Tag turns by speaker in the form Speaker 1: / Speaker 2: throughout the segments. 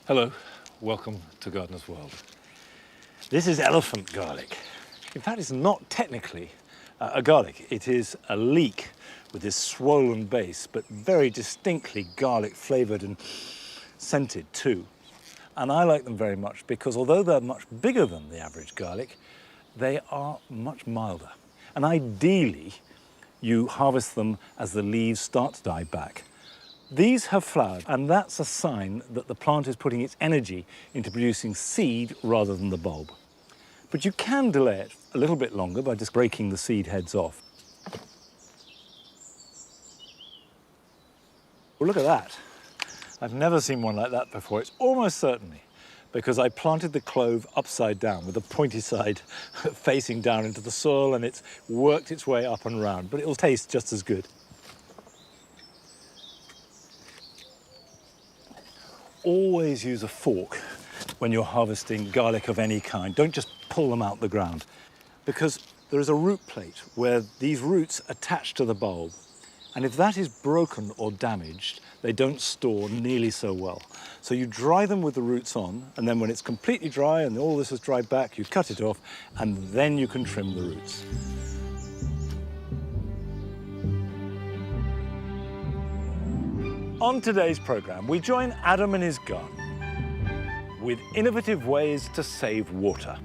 Speaker 1: Hello, welcome to Gardener's World. This is elephant garlic. In fact, it's not technically a garlic. It is a leek with this swollen base, but very distinctly garlic flavoured and scented too. And I like them very much because although they're much bigger than the average garlic, they are much milder. And ideally, you harvest them as the leaves start to die back. These have flowered, and that's a sign that the plant is putting its energy into producing seed rather than the bulb. But you can delay it a little bit longer by just breaking the seed heads off. Well, look at that. I've never seen one like that before. It's almost certainly because I planted the clove upside down with the pointy side facing down into the soil, and it's worked its way up and round, but it'll taste just as good. Always use a fork when you're harvesting garlic of any kind. Don't just pull them out the ground, because there is a root plate where these roots attach to the bulb. And if that is broken or damaged, they don't store nearly so well. So you dry them with the roots on, and then when it's completely dry and all this has dried back, you cut it off, and then you can trim the roots. On today's programme, we join Adam in his garden with innovative ways to save water.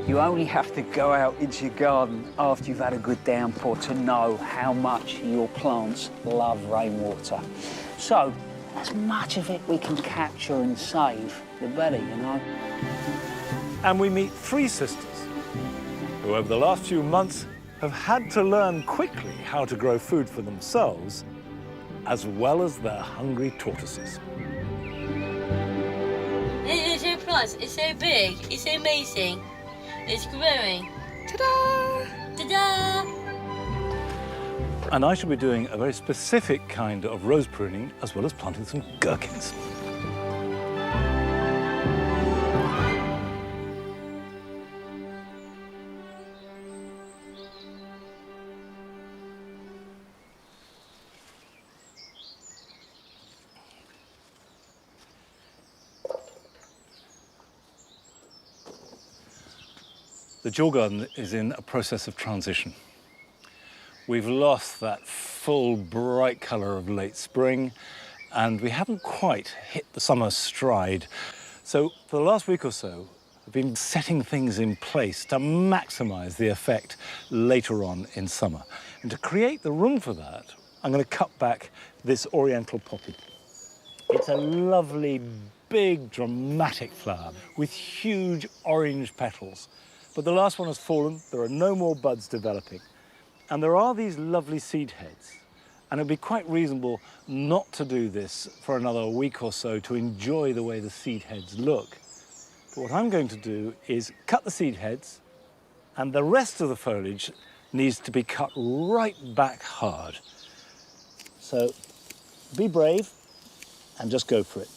Speaker 2: You only have to go out into your garden after you've had a good downpour to know how much your plants love rainwater. So, as much of it we can capture and save, the better, you know.
Speaker 1: And we meet three sisters who, over the last few months, have had to learn quickly how to grow food for themselves, as well as their hungry tortoises.
Speaker 3: It's so plus, it's so big, it's so amazing. It's growing. Ta-da! Ta-da!
Speaker 1: And I shall be doing a very specific kind of rose pruning, as well as planting some gherkins. The Jaw Garden is in a process of transition. We've lost that full, bright colour of late spring, and we haven't quite hit the summer stride. So for the last week or so, I've been setting things in place to maximise the effect later on in summer. And to create the room for that, I'm going to cut back this oriental poppy. It's a lovely, big, dramatic flower with huge orange petals. But the last one has fallen, there are no more buds developing. And there are these lovely seed heads. And it'd be quite reasonable not to do this for another week or so to enjoy the way the seed heads look. But what I'm going to do is cut the seed heads, and the rest of the foliage needs to be cut right back hard. So be brave and just go for it.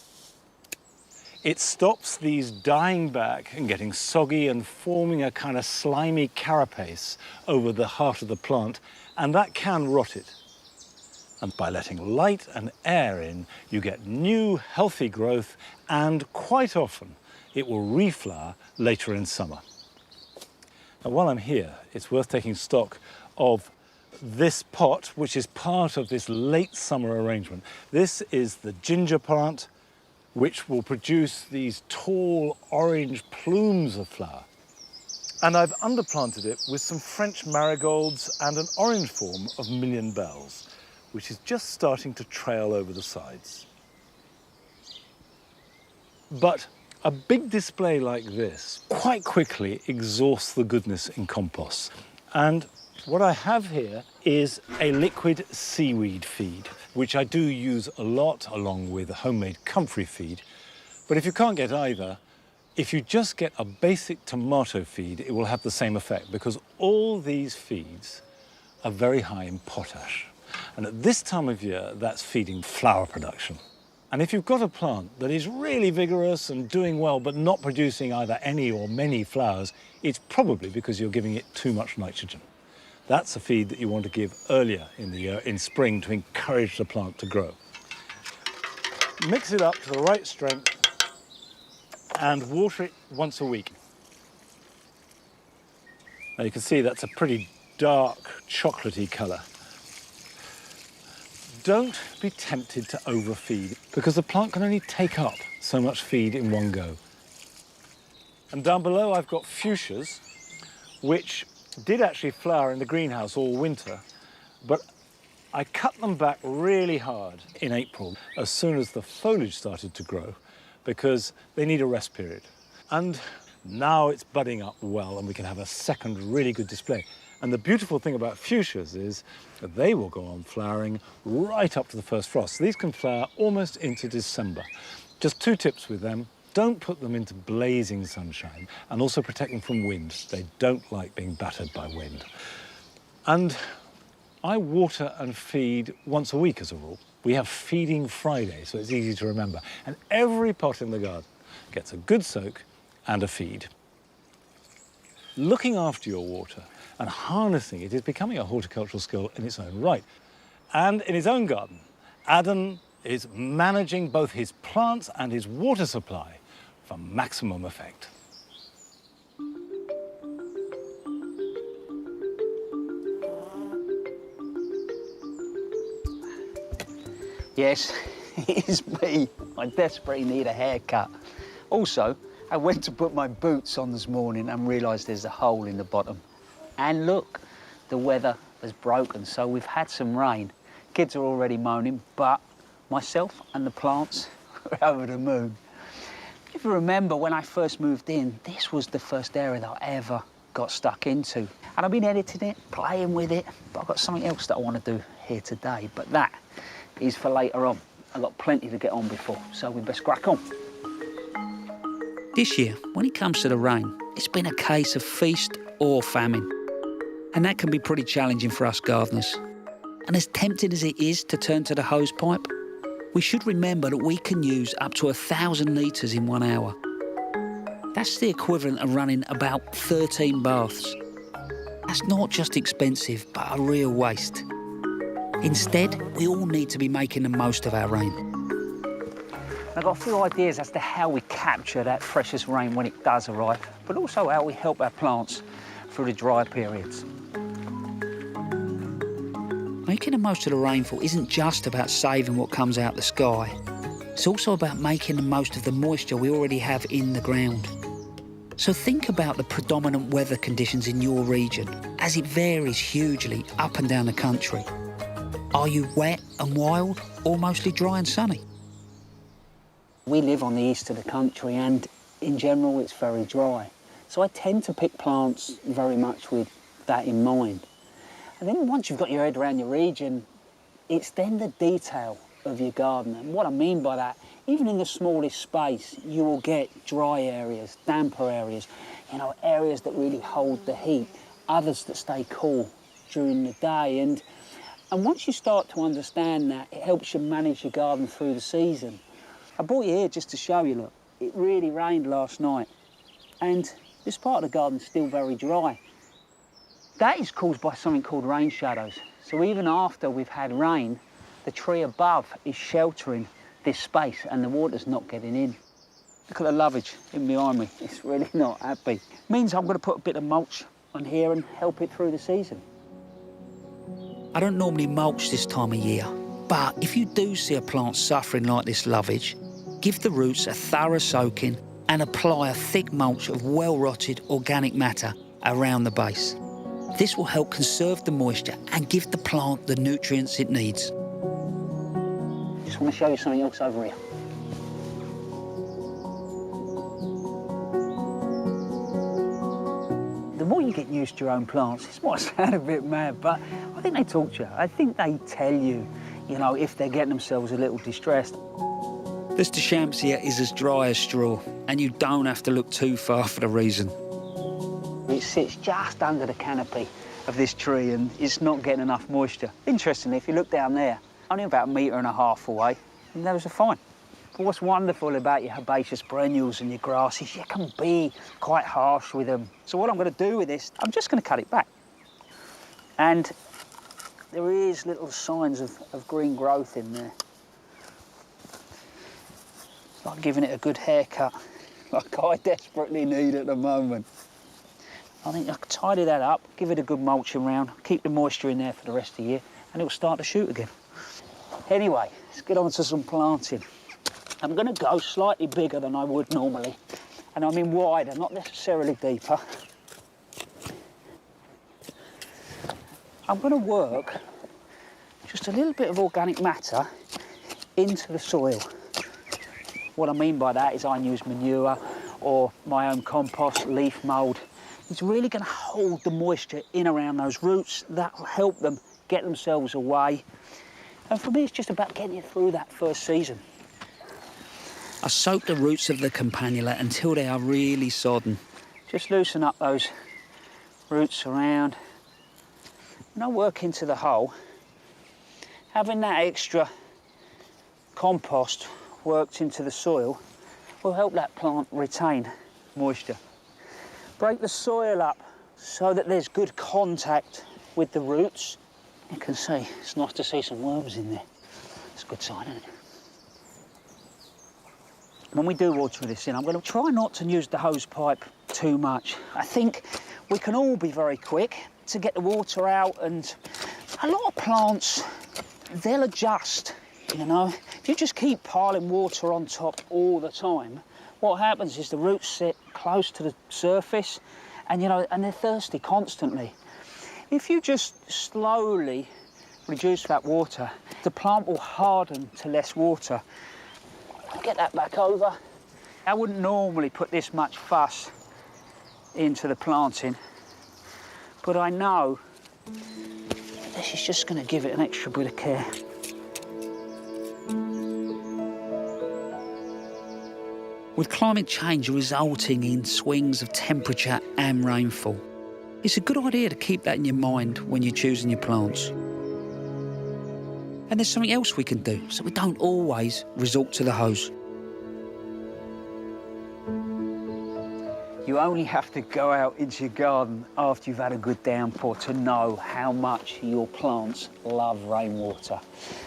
Speaker 1: It stops these dying back and getting soggy and forming a kind of slimy carapace over the heart of the plant, and that can rot it. And by letting light and air in, you get new, healthy growth, and quite often it will reflower later in summer. Now, while I'm here, it's worth taking stock of this pot, which is part of this late summer arrangement. This is the ginger plant, which will produce these tall orange plumes of flower. And I've underplanted it with some French marigolds and an orange form of million bells, which is just starting to trail over the sides. But a big display like this quite quickly exhausts the goodness in compost. And what I have here is a liquid seaweed feed, which I do use a lot along with homemade comfrey feed. But if you can't get either, if you just get a basic tomato feed, it will have the same effect, because all these feeds are very high in potash. And at this time of year, that's feeding flower production. And if you've got a plant that is really vigorous and doing well, but not producing either any or many flowers, it's probably because you're giving it too much nitrogen. That's a feed that you want to give earlier in the year, in spring, to encourage the plant to grow. Mix it up to the right strength and water it once a week. Now you can see that's a pretty dark chocolatey colour. Don't be tempted to overfeed because the plant can only take up so much feed in one go. And down below I've got fuchsias, which did actually flower in the greenhouse all winter, but I cut them back really hard in April as soon as the foliage started to grow because they need a rest period. And now it's budding up well and we can have a second really good display. And the beautiful thing about fuchsias is that they will go on flowering right up to the first frost. So these can flower almost into December. Just 2 tips with them. Don't put them into blazing sunshine and also protect them from wind. They don't like being battered by wind. And I water and feed once a week as a rule. We have Feeding Friday, so it's easy to remember. And every pot in the garden gets a good soak and a feed. Looking after your water and harnessing it is becoming a horticultural skill in its own right. And in his own garden, Adam is managing both his plants and his water supply for maximum effect.
Speaker 2: Yes, it is me. I desperately need a haircut. Also, I went to put my boots on this morning and realised there's a hole in the bottom. And look, the weather has broken, so we've had some rain. Kids are already moaning, but myself and the plants are over the moon. If you remember, when I first moved in, this was the first area that I ever got stuck into. And I've been editing it, playing with it, but I've got something else that I want to do here today. But that is for later on. I've got plenty to get on before, so we best crack on. This year, when it comes to the rain, it's been a case of feast or famine. And that can be pretty challenging for us gardeners. And as tempting as it is to turn to the hose pipe, we should remember that we can use up to 1,000 litres in 1 hour. That's the equivalent of running about 13 baths. That's not just expensive, but a real waste. Instead, we all need to be making the most of our rain. I've got a few ideas as to how we capture that precious rain when it does arrive, but also how we help our plants through the dry periods. Making the most of the rainfall isn't just about saving what comes out the sky. It's also about making the most of the moisture we already have in the ground. So think about the predominant weather conditions in your region, as it varies hugely up and down the country. Are you wet and wild, or mostly dry and sunny? We live on the east of the country, and in general it's very dry. So I tend to pick plants very much with that in mind. And then once you've got your head around your region, it's then the detail of your garden. And what I mean by that, even in the smallest space, you will get dry areas, damper areas, areas that really hold the heat, others that stay cool during the day. And once you start to understand that, it helps you manage your garden through the season. I brought you here just to show you, look, it really rained last night, and this part of the garden's still very dry. That is caused by something called rain shadows. So even after we've had rain, the tree above is sheltering this space and the water's not getting in. Look at the lovage in behind me. It's really not happy. Means I'm going to put a bit of mulch on here and help it through the season. I don't normally mulch this time of year, but if you do see a plant suffering like this lovage, give the roots a thorough soaking and apply a thick mulch of well-rotted organic matter around the base. This will help conserve the moisture and give the plant the nutrients it needs. Just want to show you something else over here. The more you get used to your own plants, this might sound a bit mad, but I think they talk to you. I think they tell you, if they're getting themselves a little distressed. This Deschampsia is as dry as straw, and you don't have to look too far for the reason. It sits just under the canopy of this tree and it's not getting enough moisture. Interestingly, if you look down there, only about 1.5 meters away, and those are fine. But what's wonderful about your herbaceous perennials and your grasses, you can be quite harsh with them. So what I'm going to do with this, I'm just going to cut it back. And there is little signs of green growth in there. Like giving it a good haircut, like I desperately need at the moment. I think I can tidy that up, give it a good mulching round, keep the moisture in there for the rest of the year, and it'll start to shoot again. Anyway, let's get on to some planting. I'm going to go slightly bigger than I would normally, and I mean wider, not necessarily deeper. I'm going to work just a little bit of organic matter into the soil. What I mean by that is I use manure or my own compost, leaf mould. It's really going to hold the moisture in around those roots. That will help them get themselves away. And for me, it's just about getting you through that first season. I soak the roots of the campanula until they are really sodden. Just loosen up those roots around. No work into the hole. Having that extra compost worked into the soil will help that plant retain moisture. Break the soil up so that there's good contact with the roots. You can see, it's nice to see some worms in there. It's a good sign, isn't it? When we do water this in, I'm going to try not to use the hose pipe too much. I think we can all be very quick to get the water out, and a lot of plants, they'll adjust, you know. If you just keep piling water on top all the time, what happens is the roots sit close to the surface and, you know, and they're thirsty constantly. If you just slowly reduce that water, the plant will harden to less water. Get that back over. I wouldn't normally put this much fuss into the planting, but I know this is just going to give it an extra bit of care. With climate change resulting in swings of temperature and rainfall, it's a good idea to keep that in your mind when you're choosing your plants. And there's something else we can do so we don't always resort to the hose. You only have to go out into your garden after you've had a good downpour to know how much your plants love rainwater.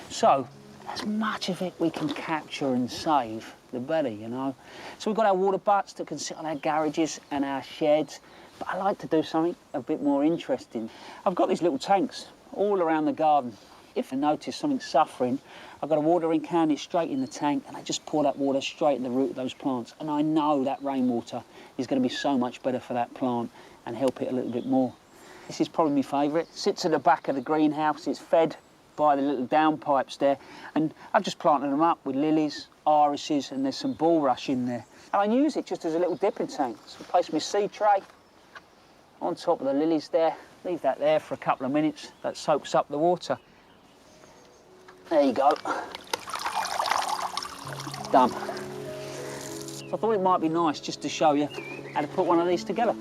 Speaker 2: So, as much of it we can capture and save, the better, you know. So we've got our water butts that can sit on our garages and our sheds, but I like to do something a bit more interesting. I've got these little tanks all around the garden. If I notice something suffering, I've got a watering can, it's straight in the tank, and I just pour that water straight in the root of those plants. And I know that rainwater is going to be so much better for that plant and help it a little bit more. This is probably my favourite. Sits at the back of the greenhouse, it's fed by the little downpipes there, and I've just planted them up with lilies, irises, and there's some bulrush in there. And I use it just as a little dipping tank. So I place my seed tray on top of the lilies there, leave that there for a couple of minutes, that soaks up the water. There you go. Done. So I thought it might be nice just to show you how to put one of these together.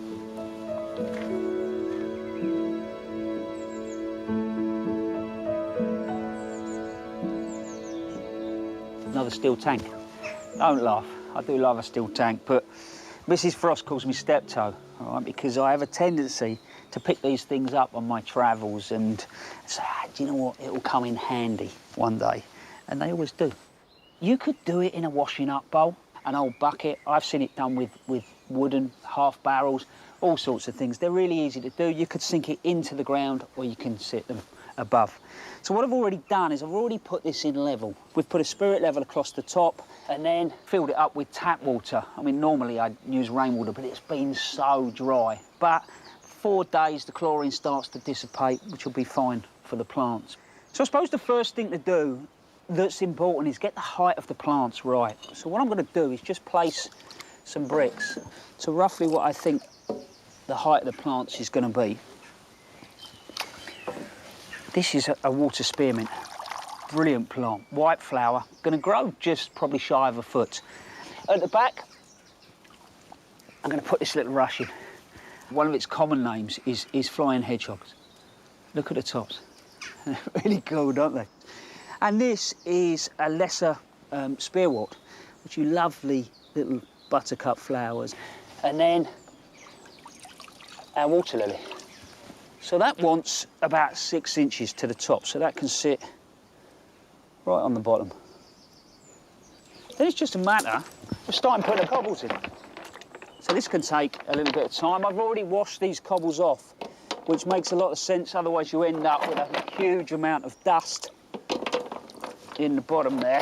Speaker 2: Another steel tank. Don't laugh, I do love a steel tank, but Mrs. Frost calls me steptoe, all right, because I have a tendency to pick these things up on my travels and say, do you know what, it'll come in handy one day, and they always do. You could do it in a washing up bowl, an old bucket. I've seen it done with wooden half barrels, all sorts of things. They're really easy to do. You could sink it into the ground or you can sit them above. So what I've already done is I've already put this in level. We've put a spirit level across the top and then filled it up with tap water. I mean, normally I'd use rainwater, but it's been so dry. But 4 days, the chlorine starts to dissipate, which will be fine for the plants. So I suppose the first thing to do that's important is get the height of the plants right. So what I'm going to do is just place some bricks to roughly what I think the height of the plants is going to be. This is a water spearmint, brilliant plant, white flower, going to grow just probably shy of a foot. At the back, I'm going to put this little rush in. One of its common names is flying hedgehogs. Look at the tops. They're really cool, don't they? And this is a lesser spearwort, which are lovely little buttercup flowers. And then our water lily. So that wants about 6 inches to the top, so that can sit right on the bottom. Then it's just a matter of starting putting the cobbles in. So this can take a little bit of time. I've already washed these cobbles off, which makes a lot of sense, otherwise you end up with a huge amount of dust in the bottom there.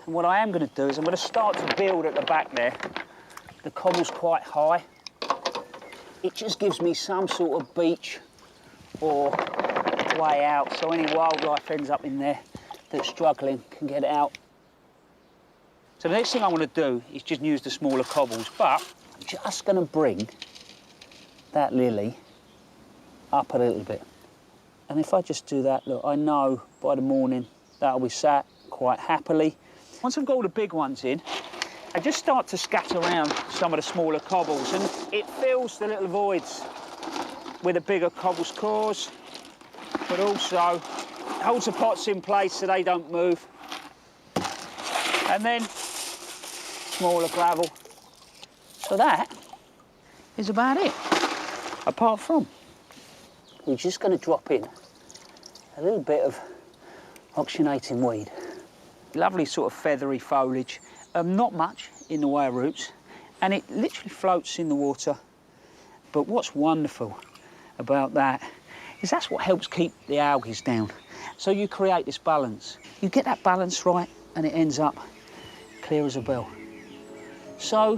Speaker 2: And what I am going to do is I'm going to start to build at the back there. The cobble's quite high. It just gives me some sort of beach or way out, so any wildlife ends up in there that's struggling can get out. So the next thing I want to do is just use the smaller cobbles, but I'm just going to bring that lily up a little bit. And if I just do that, look, I know by the morning that'll be sat quite happily. Once I've got all the big ones in, I just start to scatter around some of the smaller cobbles, and it fills the little voids with the bigger cobbles cores, but also holds the pots in place so they don't move. And then smaller gravel. So that is about it. Apart from, we're just going to drop in a little bit of oxygenating weed. Lovely sort of feathery foliage, not much in the way of roots, and it literally floats in the water. But what's wonderful about that is that's what helps keep the algae down. So you create this balance. You get that balance right and it ends up clear as a bell. So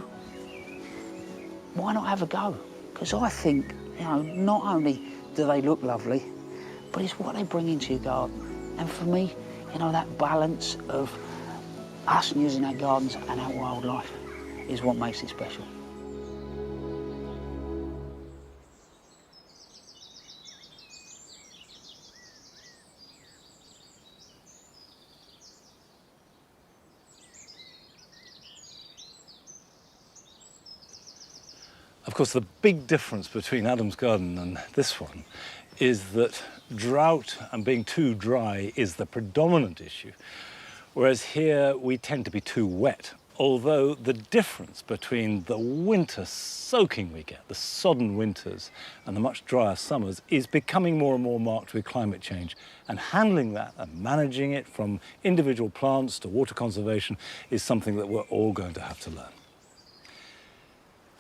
Speaker 2: why not have a go? Because I think, you know, not only do they look lovely, but it's what they bring into your garden. And for me, you know, that balance of us using our gardens and our wildlife is what makes it special.
Speaker 1: Of course, the big difference between Adam's garden and this one is that drought and being too dry is the predominant issue, whereas here we tend to be too wet. Although the difference between the winter soaking we get, the sodden winters, and the much drier summers is becoming more and more marked with climate change. And handling that and managing it from individual plants to water conservation is something that we're all going to have to learn.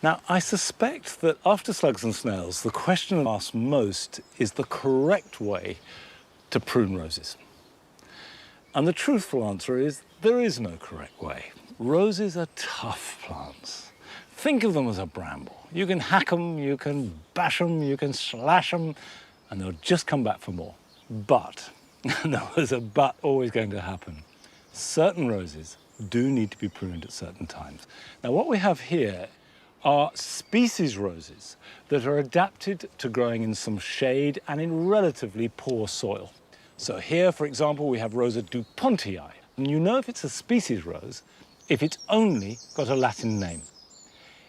Speaker 1: Now, I suspect that after slugs and snails, the question asked most is the correct way to prune roses. And the truthful answer is there is no correct way. Roses are tough plants. Think of them as a bramble. You can hack them, you can bash them, you can slash them, and they'll just come back for more. But, no, there's a but always going to happen. Certain roses do need to be pruned at certain times. Now, what we have here are species roses that are adapted to growing in some shade and in relatively poor soil. So here, for example, we have Rosa dupontii. And you know if it's a species rose if it's only got a Latin name.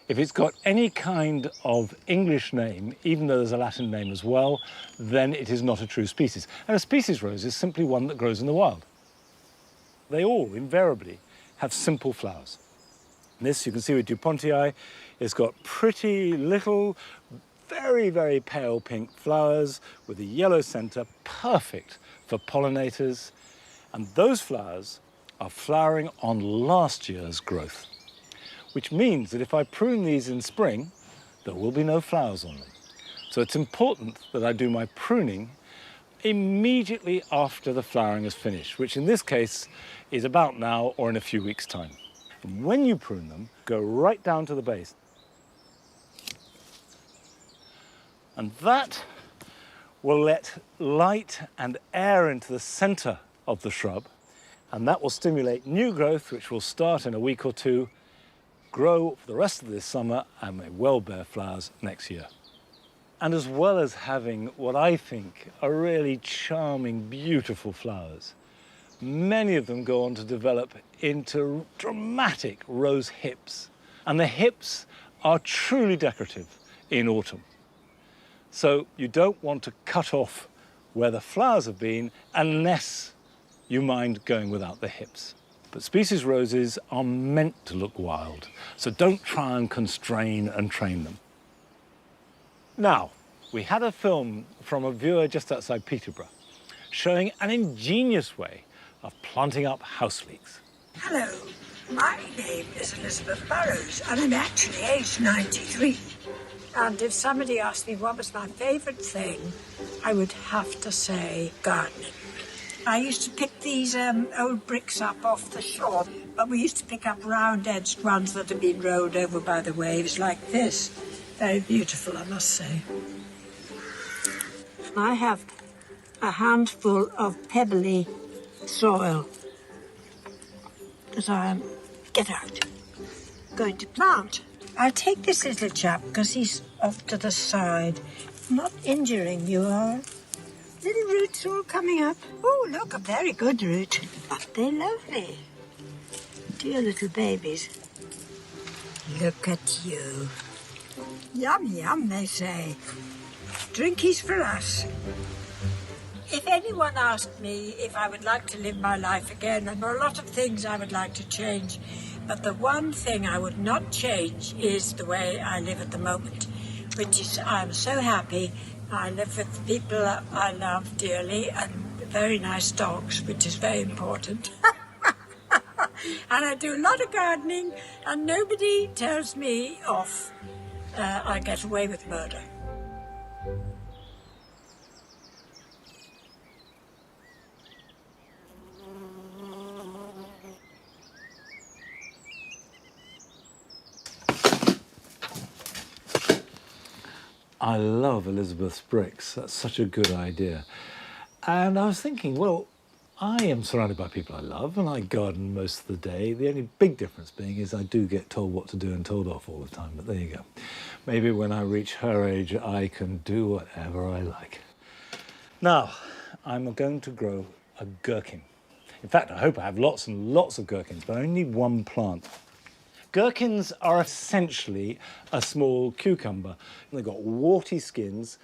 Speaker 1: If it's got any kind of English name, even though there's a Latin name as well, then it is not a true species. And a species rose is simply one that grows in the wild. They all invariably have simple flowers. This, you can see with dupontii, it's got pretty little, very, very pale pink flowers with a yellow center, perfect for pollinators. And those flowers are flowering on last year's growth, which means that if I prune these in spring, there will be no flowers on them. So it's important that I do my pruning immediately after the flowering is finished, which in this case is about now or in a few weeks' time. And when you prune them, go right down to the base. And that will let light and air into the center of the shrub, and that will stimulate new growth, which will start in a week or two, grow for the rest of this summer, and may well bear flowers next year. And as well as having what I think are really charming, beautiful flowers, many of them go on to develop into dramatic rose hips. And the hips are truly decorative in autumn. So you don't want to cut off where the flowers have been unless you mind going without the hips. But species roses are meant to look wild, so don't try and constrain and train them. Now, we had a film from a viewer just outside Peterborough showing an ingenious way of planting up house leeks.
Speaker 4: Hello, my name is Elizabeth Burrows, and I'm actually aged 93. And if somebody asked me what was my favourite thing, I would have to say gardening. I used to pick these old bricks up off the shore, but we used to pick up round-edged ones that had been rolled over by the waves like this. Very beautiful, I must say. I have a handful of pebbly soil that I am, get out, going to plant. I'll take this little chap because he's off to the side. Not injuring you, are little roots all coming up. Oh, look, a very good root. Aren't they lovely? Dear little babies. Look at you. Yum, yum, they say. Drinkies for us. If anyone asked me if I would like to live my life again, there are a lot of things I would like to change. But the one thing I would not change is the way I live at the moment, which is I'm so happy. I live with people I love dearly and very nice dogs, which is very important. And I do a lot of gardening, and nobody tells me off. I get away with murder.
Speaker 1: I love Elizabeth's bricks. That's such a good idea. And I was thinking, well, I am surrounded by people I love and I garden most of the day. The only big difference being is I do get told what to do and told off all the time, but there you go. Maybe when I reach her age, I can do whatever I like. Now, I'm going to grow a gherkin. In fact, I hope I have lots and lots of gherkins, but I only need one plant. Gherkins are essentially a small cucumber. They've got warty skins,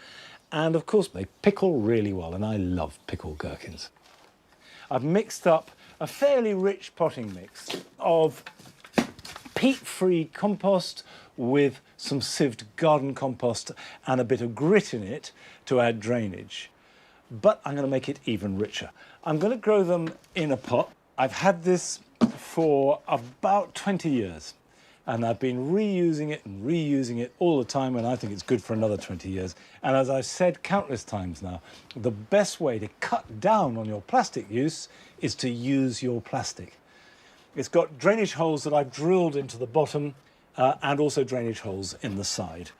Speaker 1: and of course they pickle really well, and I love pickled gherkins. I've mixed up a fairly rich potting mix of peat-free compost with some sieved garden compost and a bit of grit in it to add drainage. But I'm going to make it even richer. I'm going to grow them in a pot. I've had this for about 20 years. And I've been reusing it all the time, and I think it's good for another 20 years. And as I've said countless times now, the best way to cut down on your plastic use is to use your plastic. It's got drainage holes that I've drilled into the bottom and also drainage holes in the side.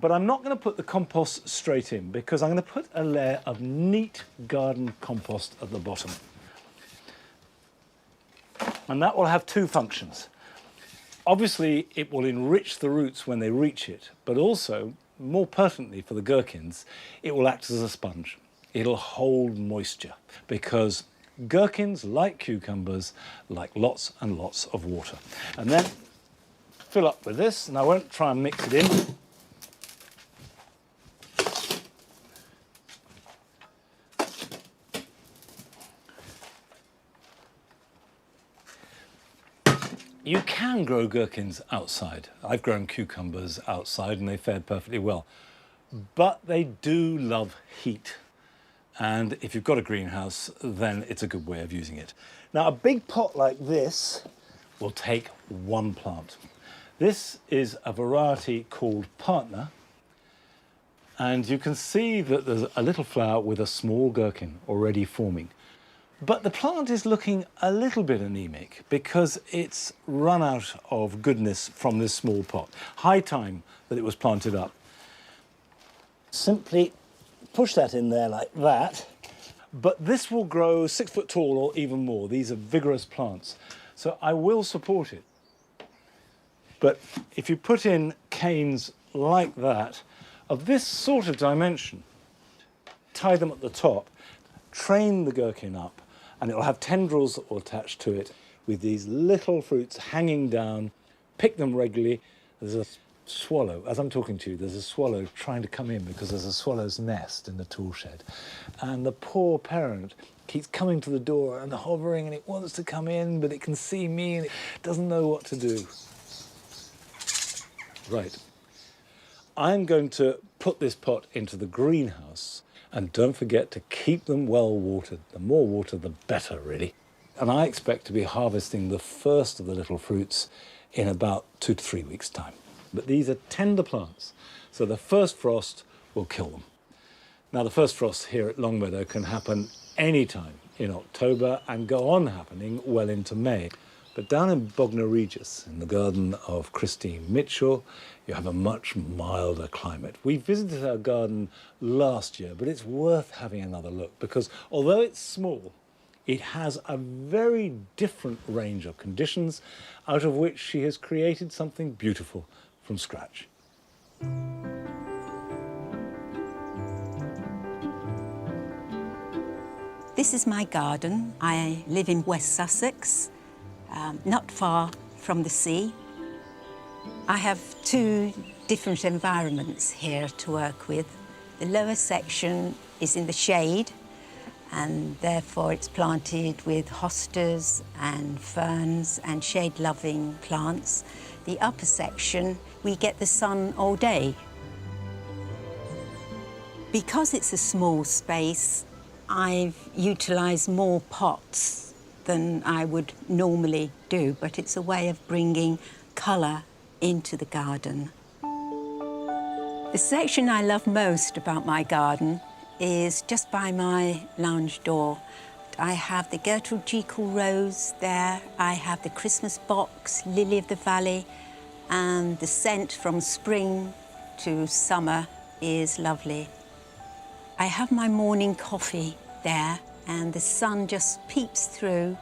Speaker 1: But I'm not going to put the compost straight in because I'm going to put a layer of neat garden compost at the bottom. And that will have two functions. Obviously, it will enrich the roots when they reach it, but also, more pertinently for the gherkins, it will act as a sponge. It'll hold moisture because gherkins, like cucumbers, like lots and lots of water. And then fill up with this, and I won't try and mix it in. You can grow gherkins outside. I've grown cucumbers outside and they fared perfectly well. But they do love heat. And if you've got a greenhouse, then it's a good way of using it. Now, a big pot like this will take one plant. This is a variety called Partner. And you can see that there's a little flower with a small gherkin already forming. But the plant is looking a little bit anemic because it's run out of goodness from this small pot. High time that it was planted up. Simply push that in there like that. But this will grow 6 foot tall or even more. These are vigorous plants. So I will support it. But if you put in canes like that, of this sort of dimension, tie them at the top, train the gherkin up, and it'll have tendrils that will attach to it with these little fruits hanging down. Pick them regularly. There's a swallow, as I'm talking to you, there's a swallow trying to come in because there's a swallow's nest in the tool shed. And the poor parent keeps coming to the door and hovering, and it wants to come in, but it can see me and it doesn't know what to do. Right. I'm going to put this pot into the greenhouse, And don't forget to keep them well watered. The more water, the better, really. And I expect to be harvesting the first of the little fruits in about 2 to 3 weeks' time. But these are tender plants, so the first frost will kill them. Now, the first frost here at Longmeadow can happen any time in October and go on happening well into May. But down in Bognor Regis, in the garden of Christine Mitchell, you have a much milder climate. We visited her garden last year, but it's worth having another look because although it's small, it has a very different range of conditions out of which she has created something beautiful from scratch.
Speaker 4: This is my garden. I live in West Sussex, not far from the sea. I have 2 different environments here to work with. The lower section is in the shade, and therefore it's planted with hostas and ferns and shade-loving plants. The upper section, we get the sun all day. Because it's a small space, I've utilised more pots than I would normally do, but it's a way of bringing colour into the garden. The section I love most about my garden is just by my lounge door. I have the Gertrude Jekyll rose there, I have the Christmas box, lily of the valley, and the scent from spring to summer is lovely. I have my morning coffee there, and the sun just peeps through.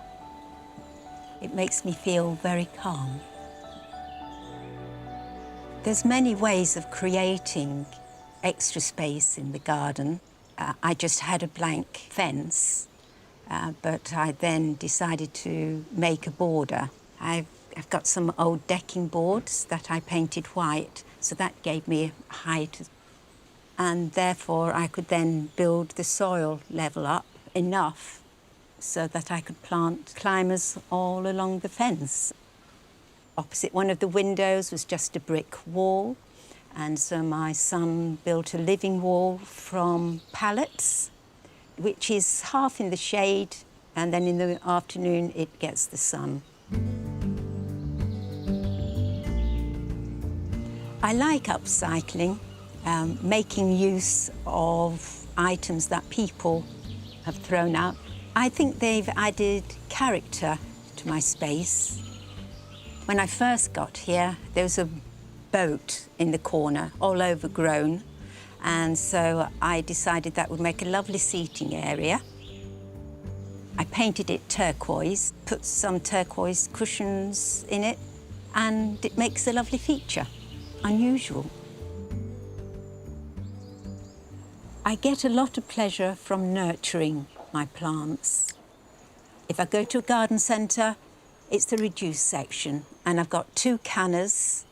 Speaker 4: It makes me feel very calm. There's many ways of creating extra space in the garden. I just had a blank fence, but I then decided to make a border. I've got some old decking boards that I painted white, so that gave me a height. And therefore, I could then build the soil level up enough so that I could plant climbers all along the fence. Opposite one of the windows was just a brick wall, and so my son built a living wall from pallets, which is half in the shade, and then in the afternoon it gets the sun. I like upcycling, making use of items that people have thrown out. I think they've added character to my space. When I first got here, there was a boat in the corner, all overgrown, and so I decided that would make a lovely seating area. I painted it turquoise, put some turquoise cushions in it, and it makes a lovely feature. Unusual. I get a lot of pleasure from nurturing my plants. If I go to a garden centre, it's the reduced section, and I've got 2 cannas,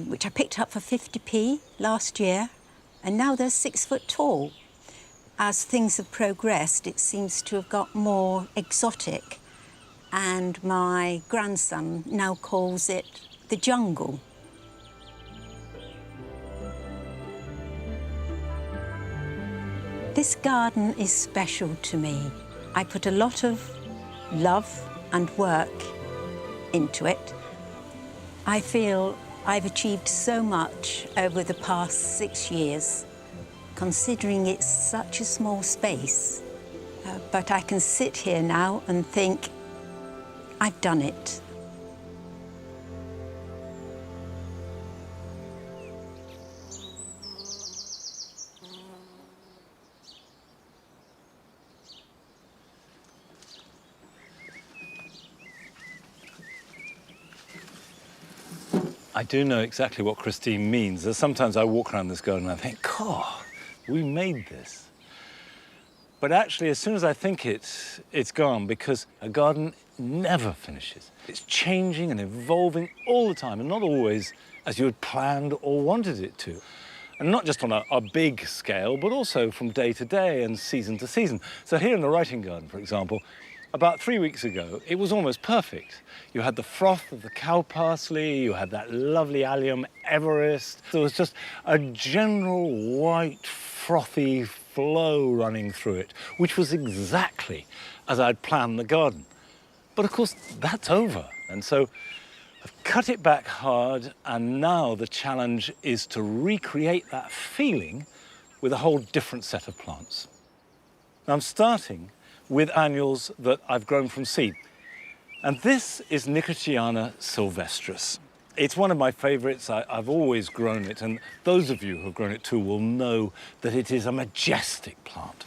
Speaker 4: which I picked up for 50p last year, and now they're 6 foot tall. As things have progressed, it seems to have got more exotic, and my grandson now calls it the jungle. This garden is special to me. I put a lot of love and work into it. I feel I've achieved so much over the past 6 years, considering it's such a small space. But I can sit here now and think, I've done it.
Speaker 1: I do know exactly what Christine means. There's sometimes I walk around this garden and I think, God, we made this. But actually, as soon as I think it's gone, because a garden never finishes. It's changing and evolving all the time, and not always as you had planned or wanted it to. And not just on a big scale, but also from day to day and season to season. So here in the writing garden, for example, about 3 weeks ago, it was almost perfect. You had the froth of the cow parsley, you had that lovely allium Everest. There was just a general white, frothy flow running through it, which was exactly as I'd planned the garden. But of course, that's over. And so I've cut it back hard, and now the challenge is to recreate that feeling with a whole different set of plants. Now, I'm starting with annuals that I've grown from seed. And this is Nicotiana sylvestris. It's one of my favorites. I've always grown it, and those of you who have grown it too will know that it is a majestic plant.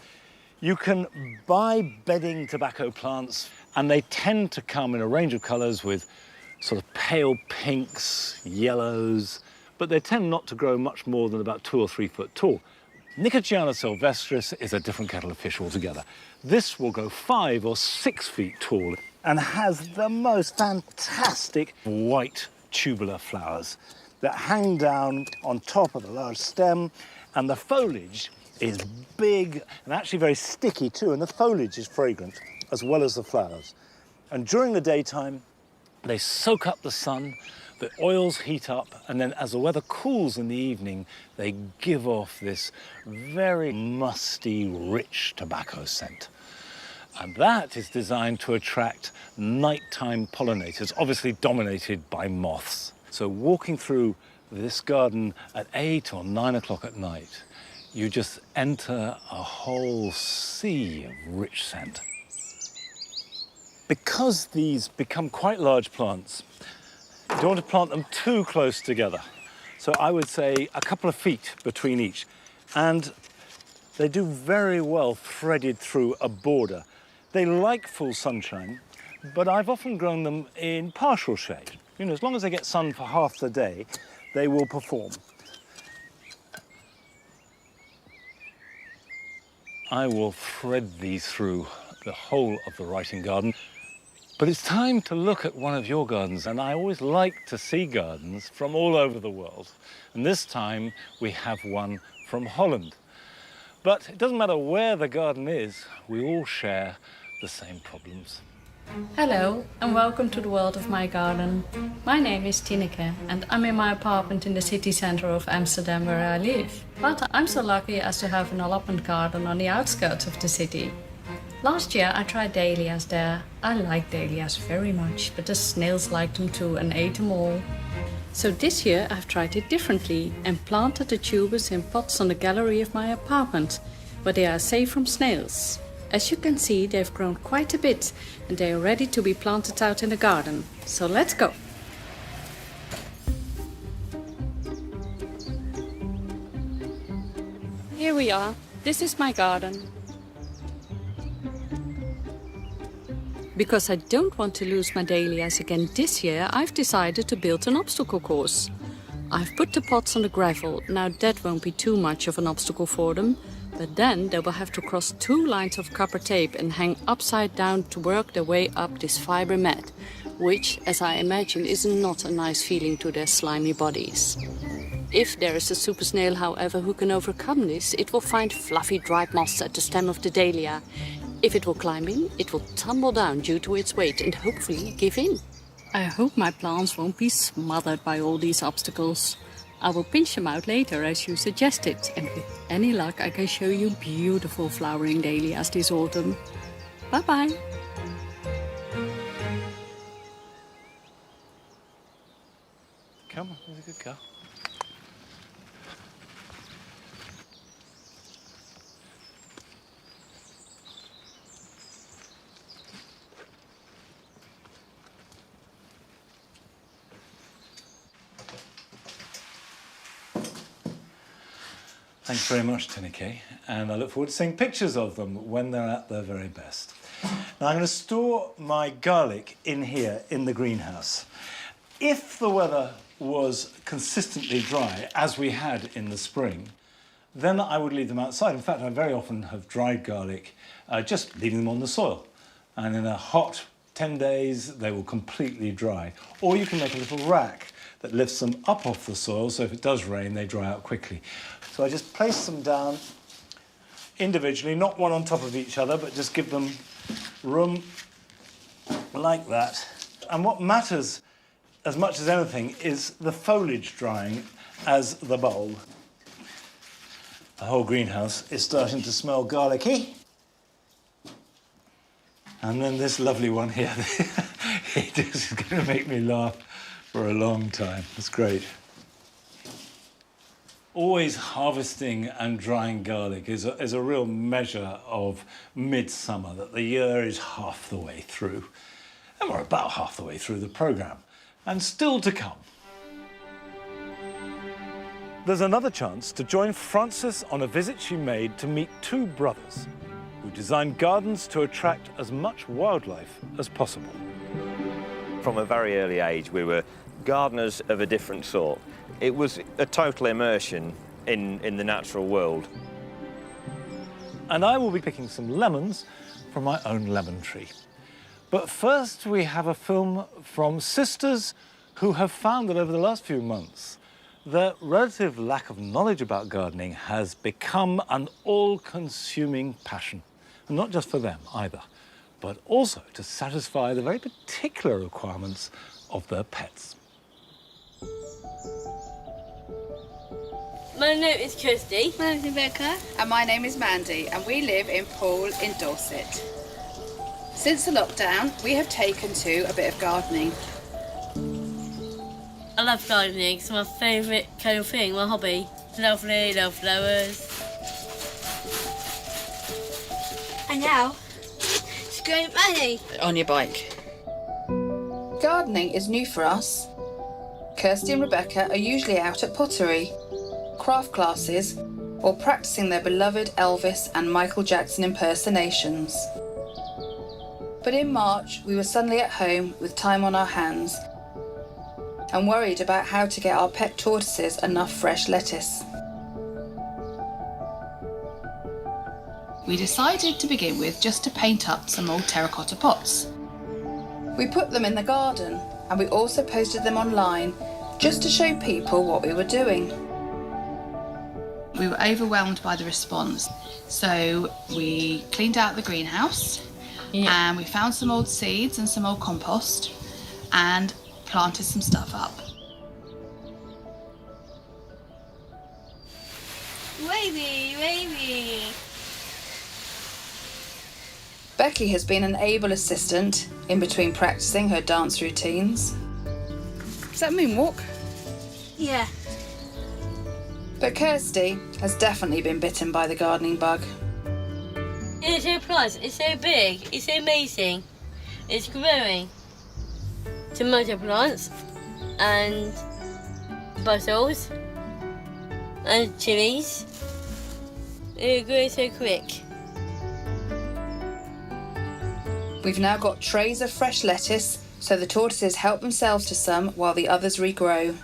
Speaker 1: You can buy bedding tobacco plants, and they tend to come in a range of colours with sort of pale pinks, yellows, but they tend not to grow much more than about 2 or 3 foot tall. Nicotiana sylvestris is a different kettle of fish altogether. This will go 5 or 6 feet tall and has the most fantastic white tubular flowers that hang down on top of the large stem, and the foliage is big and actually very sticky too, and the foliage is fragrant as well as the flowers. And during the daytime, they soak up the sun, the oils heat up, and then as the weather cools in the evening, they give off this very musty, rich tobacco scent. And that is designed to attract nighttime pollinators, obviously dominated by moths. So walking through this garden at 8 or 9 o'clock at night, you just enter a whole sea of rich scent. Because these become quite large plants, you don't want to plant them too close together. So I would say a couple of feet between each. And they do very well threaded through a border. They like full sunshine, but I've often grown them in partial shade. You know, as long as they get sun for half the day, they will perform. I will thread these through the whole of the writing garden. But it's time to look at one of your gardens, and I always like to see gardens from all over the world. And this time we have one from Holland. But it doesn't matter where the garden is, we all share the same problems.
Speaker 5: Hello and welcome to the world of my garden. My name is Tineke and I'm in my apartment in the city centre of Amsterdam where I live. But I'm so lucky as to have an allotment garden on the outskirts of the city. Last year I tried dahlias there. I like dahlias very much, but the snails liked them too and ate them all. So this year I've tried it differently and planted the tubers in pots on the gallery of my apartment, where they are safe from snails. As you can see, they've grown quite a bit and they are ready to be planted out in the garden. So let's go! Here we are. This is my garden. Because I don't want to lose my dahlias again this year, I've decided to build an obstacle course. I've put the pots on the gravel. Now that won't be too much of an obstacle for them. But then they will have to cross 2 lines of copper tape and hang upside down to work their way up this fibre mat, which, as I imagine, is not a nice feeling to their slimy bodies. If there is a super snail, however, who can overcome this, it will find fluffy dried moss at the stem of the dahlia. If it will climb in, it will tumble down due to its weight and hopefully give in. I hope my plants won't be smothered by all these obstacles. I will pinch them out later as you suggested, and with any luck I can show you beautiful flowering dahlias this autumn. Bye bye!
Speaker 1: Come on, there's a good girl. Thanks very much, Tineke, and I look forward to seeing pictures of them when they're at their very best. Now, I'm going to store my garlic in here in the greenhouse. If the weather was consistently dry, as we had in the spring, then I would leave them outside. In fact, I very often have dried garlic, just leaving them on the soil. And in a hot 10 days, they will completely dry. Or you can make a little rack that lifts them up off the soil, so if it does rain, they dry out quickly. So I just place them down individually, not one on top of each other, but just give them room like that. And what matters as much as anything is the foliage drying as the bulb. The whole greenhouse is starting to smell garlicky. And then this lovely one here, it is going to make me laugh for a long time. It's great. Always harvesting and drying garlic is a real measure of midsummer, that the year is half the way through. And we're about half the way through the programme, and still to come. There's another chance to join Frances on a visit she made to meet two brothers who designed gardens to attract as much wildlife as possible.
Speaker 6: From a very early age, we were gardeners of a different sort. It was a total immersion in the natural world.
Speaker 1: And I will be picking some lemons from my own lemon tree. But first, we have a film from sisters who have found that over the last few months, their relative lack of knowledge about gardening has become an all-consuming passion. And not just for them either, but also to satisfy the very particular requirements of their pets.
Speaker 3: My name is Kirsty.
Speaker 7: My name's Rebecca. And my name is Mandy, and we live in Poole in Dorset. Since the lockdown, we have taken to a bit of gardening.
Speaker 3: I love gardening. It's my favourite kind of thing, my hobby. Lovely, love flowers.
Speaker 8: And now, it's going money.
Speaker 7: On your bike. Gardening is new for us. Kirsty and Rebecca are usually out at pottery, craft classes, or practicing their beloved Elvis and Michael Jackson impersonations. But in March, we were suddenly at home with time on our hands and worried about how to get our pet tortoises enough fresh lettuce. We decided to begin with just to paint up some old terracotta pots. We put them in the garden, and we also posted them online just to show people what we were doing. We were overwhelmed by the response, so we cleaned out the greenhouse and we found some old seeds and some old compost and planted some stuff up.
Speaker 8: Wavy, wavy.
Speaker 7: Becky has been an able assistant in between practicing her dance routines. Does that mean walk?
Speaker 8: Yeah.
Speaker 7: But Kirsty has definitely been bitten by the gardening bug.
Speaker 3: It's so plus, it's so big, it's so amazing. It's growing. Tomato plants and basil and chilies. It grows so quick.
Speaker 7: We've now got trays of fresh lettuce, so the tortoises help themselves to some while the others regrow.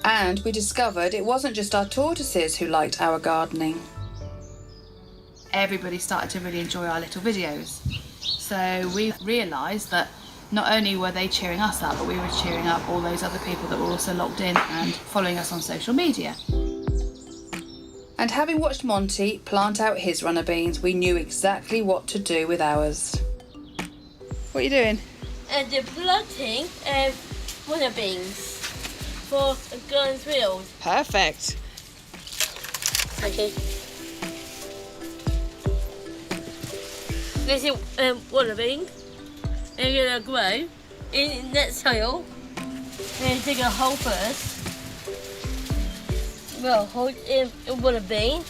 Speaker 7: And we discovered it wasn't just our tortoises who liked our gardening. Everybody started to really enjoy our little videos. So we realised that not only were they cheering us up, but we were cheering up all those other people that were also logged in and following us on social media. And having watched Monty plant out his runner beans, we knew exactly what to do with ours. What are you doing?
Speaker 3: And the planting runner beans for Glen's wheels.
Speaker 7: Perfect.
Speaker 3: Okay. This is runner bean. And you're gonna grow in that soil. And dig a hole first. Well, hold in runner bean.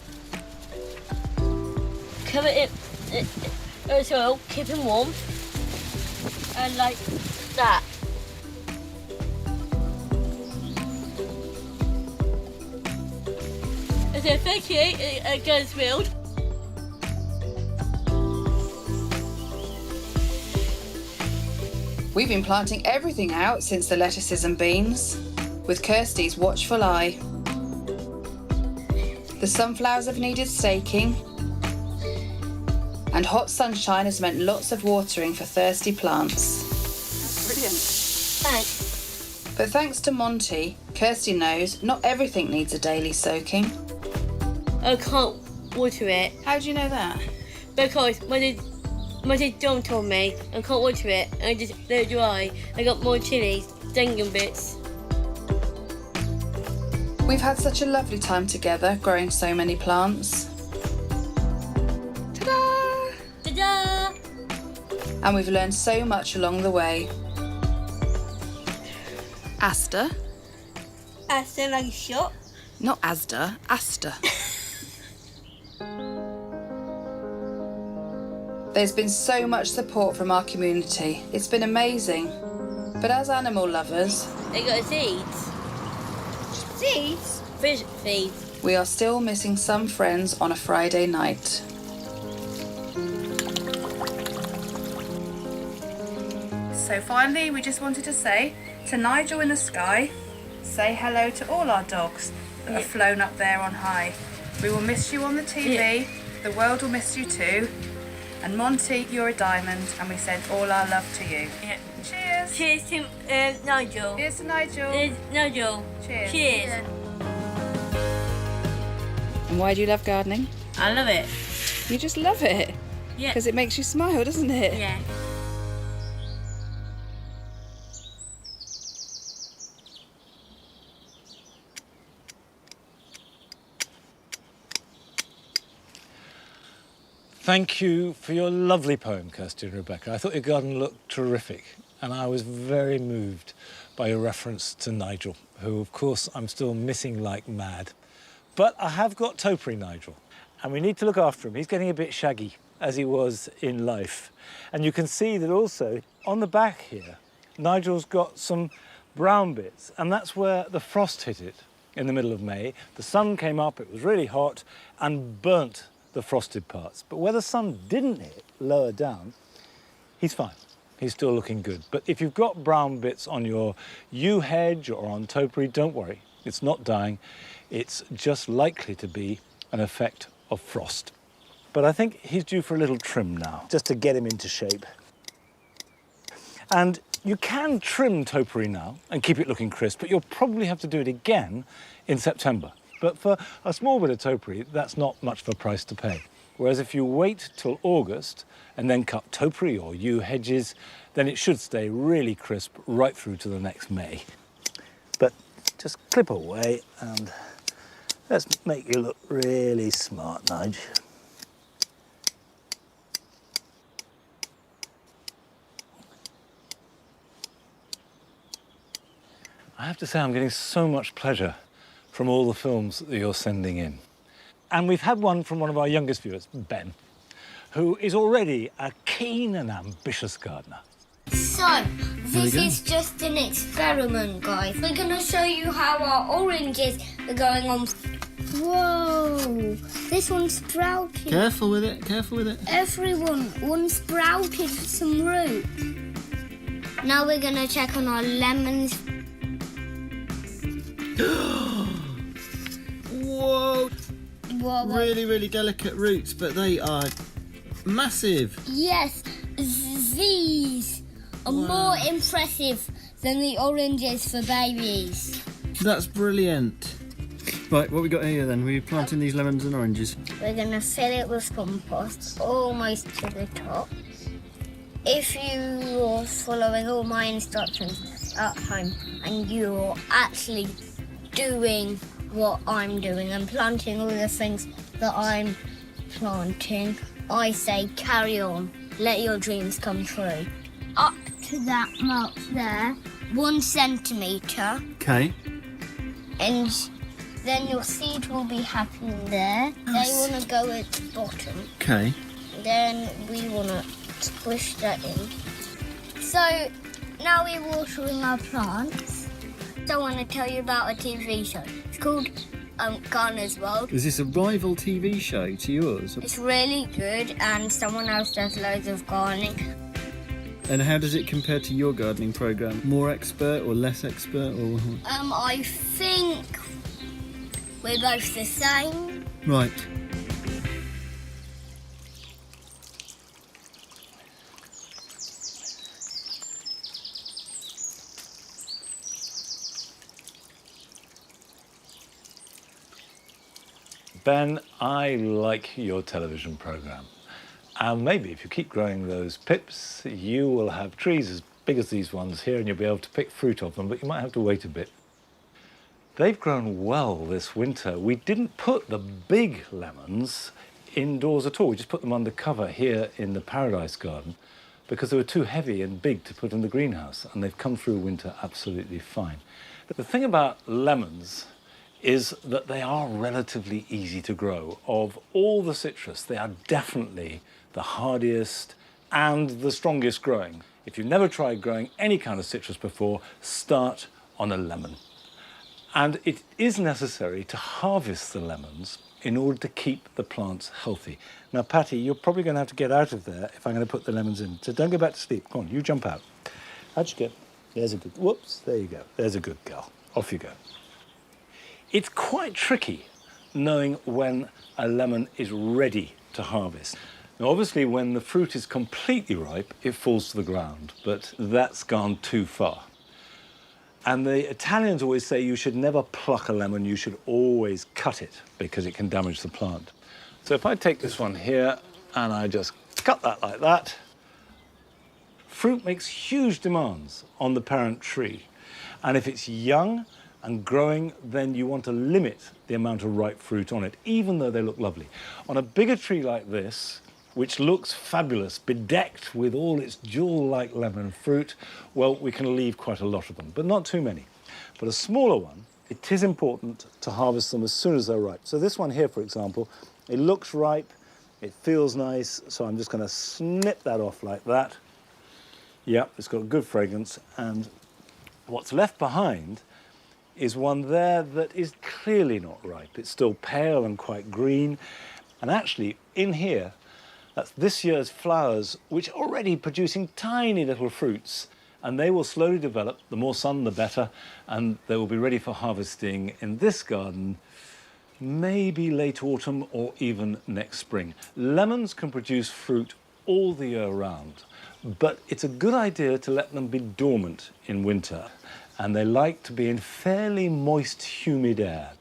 Speaker 3: Cover it in soil, keep it warm. And like that. So thank you, Glen's wheels.
Speaker 7: We've been planting everything out since the lettuces and beans, with Kirsty's watchful eye. The sunflowers have needed staking, and hot sunshine has meant lots of watering for thirsty plants. That's brilliant.
Speaker 3: Thanks.
Speaker 7: But thanks to Monty, Kirsty knows not everything needs a daily soaking.
Speaker 3: I can't water it
Speaker 7: How do you know that?
Speaker 3: because my John told me I can't water it and I just let it dry. I got more chilies, dangling bits.
Speaker 7: We've had such a lovely time together, growing so many plants. Ta-da!
Speaker 3: Ta-da!
Speaker 7: And we've learned so much along the way. Asta.
Speaker 8: Asta like a shop.
Speaker 7: Not Asda, Asta. There's been so much support from our community. It's been amazing. But as animal lovers,
Speaker 3: They got seeds.
Speaker 8: Seeds?
Speaker 3: Fish seeds.
Speaker 7: we are still missing some friends on a Friday night. So finally, we just wanted to say to Nigel in the sky, say hello to all our dogs that have flown up there on high. We will miss you on the TV. The world will miss you too. And Monty, you're a diamond, and we send all our love to you.
Speaker 3: Yeah.
Speaker 7: Cheers.
Speaker 3: Cheers to Nigel.
Speaker 7: Cheers to Nigel.
Speaker 3: Nigel.
Speaker 7: Cheers.
Speaker 3: Cheers.
Speaker 7: And why do you love gardening?
Speaker 3: I love it.
Speaker 7: You just love it.
Speaker 3: Yeah.
Speaker 7: Because it makes you smile, doesn't it?
Speaker 3: Yeah.
Speaker 1: Thank you for your lovely poem, Kirsty and Rebecca. I thought your garden looked terrific, and I was very moved by your reference to Nigel, who, of course, I'm still missing like mad. But I have got topiary Nigel, and we need to look after him. He's getting a bit shaggy, as he was in life. And you can see that also, on the back here, Nigel's got some brown bits, and that's where the frost hit it in the middle of May. The sun came up, it was really hot, and burnt the frosted parts. But where the sun didn't hit, lower down, he's fine. He's still looking good. But if you've got brown bits on your yew hedge or on topiary, don't worry. It's not dying. It's just likely to be an effect of frost. But I think he's due for a little trim now, just to get him into shape. And you can trim topiary now and keep it looking crisp, but you'll probably have to do it again in September. But for a small bit of topiary, that's not much of a price to pay. Whereas if you wait till August and then cut topiary or yew hedges, then it should stay really crisp right through to the next May. But just clip away and let's make you look really smart, Nige. I have to say I'm getting so much pleasure from all the films that you're sending in. And we've had one from one of our youngest viewers, Ben, who is already a keen and ambitious gardener.
Speaker 8: So, this is just an experiment, guys. We're going to show you how our oranges are going on. Whoa, this one sprouted.
Speaker 9: Careful with it, careful with it.
Speaker 8: One sprouted some root. Now we're going to check on our lemons.
Speaker 9: Whoa!
Speaker 8: Whoa.
Speaker 9: Really, really delicate roots, but they are massive.
Speaker 8: Yes, these are more impressive than the oranges for babies.
Speaker 9: That's brilliant. Right, what we got here then? We're planting these lemons and oranges.
Speaker 8: We're going to fill it with compost almost to the top. If you're following all my instructions at home and you're actually doing what I'm doing and planting all the things that I'm planting, I say carry on, let your dreams come true. Up to that mark there, 1 centimetre,
Speaker 9: Okay.
Speaker 8: and then your seed will be happening there. They want to go at the bottom.
Speaker 9: Okay.
Speaker 8: Then we want to squish that in. So now we're watering our plants. I want to tell you about a TV show. It's called Gardener's World.
Speaker 9: Is this a rival TV show to yours?
Speaker 8: It's really good and someone else does loads of gardening.
Speaker 9: And how does it compare to your gardening programme? More expert or less expert? Or
Speaker 8: I think we're both the same.
Speaker 9: Right.
Speaker 1: Ben, I like your television programme. And maybe if you keep growing those pips, you will have trees as big as these ones here and you'll be able to pick fruit off them, but you might have to wait a bit. They've grown well this winter. We didn't put the big lemons indoors at all. We just put them under cover here in the Paradise Garden because they were too heavy and big to put in the greenhouse, and they've come through winter absolutely fine. But the thing about lemons is that they are relatively easy to grow. Of all the citrus, they are definitely the hardiest and the strongest growing. If you've never tried growing any kind of citrus before, start on a lemon. And it is necessary to harvest the lemons in order to keep the plants healthy. Now, Patty, you're probably going to have to get out of there if I'm going to put the lemons in. So don't go back to sleep. Go on, you jump out. How'd you go? There's a good, whoops, there you go. There's a good girl. Off you go. It's quite tricky knowing when a lemon is ready to harvest. Now, obviously, when the fruit is completely ripe, it falls to the ground, but that's gone too far. And the Italians always say you should never pluck a lemon, you should always cut it because it can damage the plant. So if I take this one here and I just cut that like that, fruit makes huge demands on the parent tree. And if it's young and growing, then you want to limit the amount of ripe fruit on it, even though they look lovely. On a bigger tree like this, which looks fabulous, bedecked with all its jewel-like lemon fruit, well, we can leave quite a lot of them, but not too many. But a smaller one, it is important to harvest them as soon as they're ripe. So this one here, for example, it looks ripe, it feels nice, so I'm just going to snip that off like that. Yeah, it's got a good fragrance, and what's left behind is one there that is clearly not ripe. It's still pale and quite green. And actually, in here, that's this year's flowers, which are already producing tiny little fruits. And they will slowly develop. The more sun, the better. And they will be ready for harvesting in this garden, maybe late autumn or even next spring. Lemons can produce fruit all the year round, but it's a good idea to let them be dormant in winter. And they like to be in fairly moist, humid air.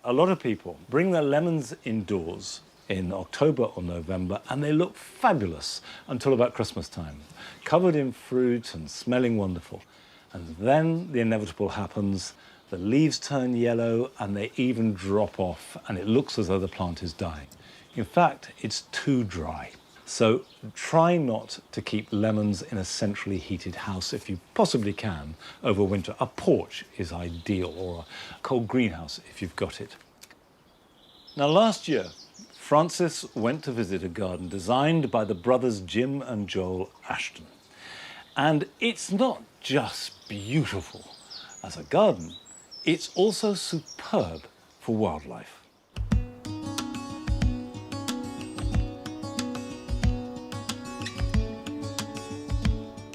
Speaker 1: A lot of people bring their lemons indoors in October or November, and they look fabulous until about Christmas time, covered in fruit and smelling wonderful. And then the inevitable happens. The leaves turn yellow and they even drop off, and it looks as though the plant is dying. In fact, it's too dry. So try not to keep lemons in a centrally heated house if you possibly can over winter. A porch is ideal, or a cold greenhouse if you've got it. Now, last year, Francis went to visit a garden designed by the brothers Jim and Joel Ashton. And it's not just beautiful as a garden, it's also superb for wildlife.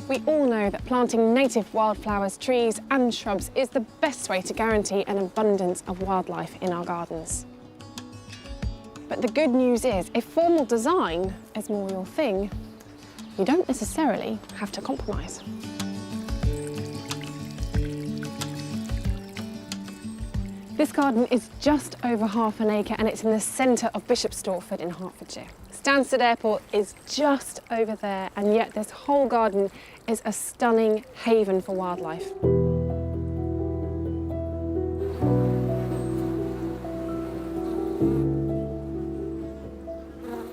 Speaker 10: We all know that planting native wildflowers, trees and shrubs is the best way to guarantee an abundance of wildlife in our gardens. But the good news is, if formal design is more your thing, you don't necessarily have to compromise. This garden is just over half an acre and it's in the centre of Bishop Stortford in Hertfordshire. Stansted Airport is just over there, and yet this whole garden is a stunning haven for wildlife.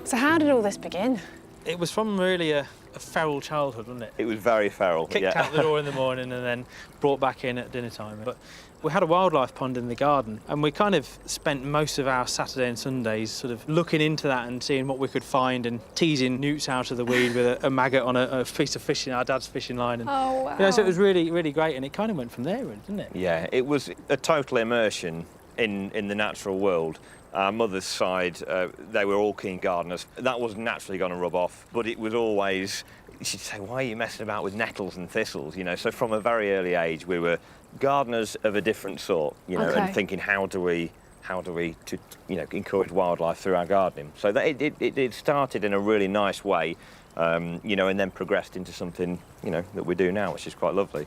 Speaker 10: So how did all this begin?
Speaker 11: It was from really a feral childhood, wasn't it?
Speaker 6: It was very feral.
Speaker 11: Kicked out the door in the morning and then brought back in at dinner time. But we had a wildlife pond in the garden, and we kind of spent most of our Saturday and Sundays sort of looking into that and seeing what we could find and teasing newts out of the weed with a maggot on a piece of fishing, our dad's fishing line. And,
Speaker 10: oh, wow.
Speaker 11: You know, so it was really, really great, and it kind of went from there, didn't it?
Speaker 6: Yeah, it was a total immersion in the natural world. Our mother's side, they were all keen gardeners. That was naturally going to rub off, but it was always, she'd say, why are you messing about with nettles and thistles? You know, so from a very early age, we were gardeners of a different sort, you know, and thinking, how do we encourage wildlife through our gardening? So that it started in a really nice way, you know, and then progressed into something, you know, that we do now, which is quite lovely.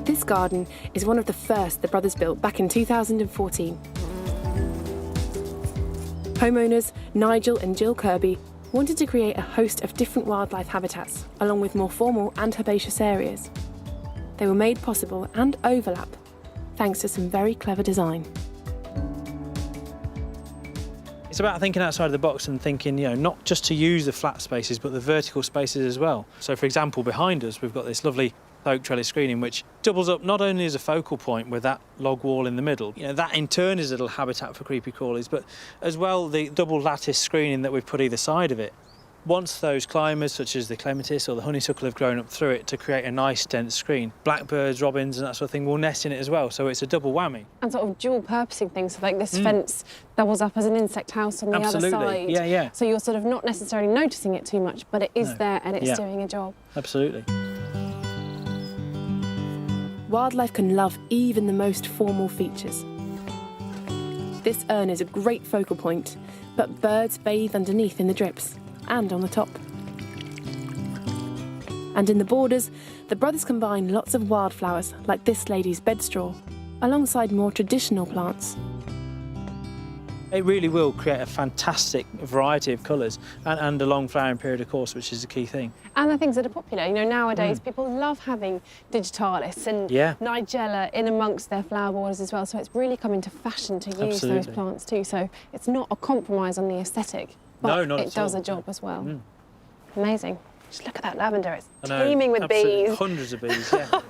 Speaker 10: This garden is one of the first the brothers built back in 2014. Homeowners Nigel and Jill Kirby wanted to create a host of different wildlife habitats, along with more formal and herbaceous areas. They were made possible and overlap, thanks to some very clever design.
Speaker 11: It's about thinking outside the box and thinking, not just to use the flat spaces, but the vertical spaces as well. So, for example, behind us, we've got this lovely oak trellis screening, which doubles up not only as a focal point with that log wall in the middle, that in turn is a little habitat for creepy crawlies, but as well the double lattice screening that we've put either side of it. Once those climbers, such as the clematis or the honeysuckle, have grown up through it to create a nice dense screen, blackbirds, robins and that sort of thing will nest in it as well, so it's a double whammy.
Speaker 10: And sort of dual purposing things, so like this fence doubles up as an insect house on the other side.
Speaker 11: Yeah.
Speaker 10: So you're sort of not necessarily noticing it too much, but it is there and it's doing a job.
Speaker 11: Absolutely.
Speaker 10: Wildlife can love even the most formal features. This urn is a great focal point, but birds bathe underneath in the drips and on the top. And in the borders, the brothers combine lots of wildflowers, like this lady's bedstraw, alongside more traditional plants.
Speaker 11: It really will create a fantastic variety of colours and a long flowering period, of course, which is the key thing.
Speaker 10: And the things that are popular. Nowadays people love having digitalis and nigella in amongst their flower borders as well, so it's really come into fashion to use those plants too. So it's not a compromise on the aesthetic, but it does a job as well. Amazing. Just look at that lavender, it's teeming with bees.
Speaker 11: Hundreds of bees, yeah.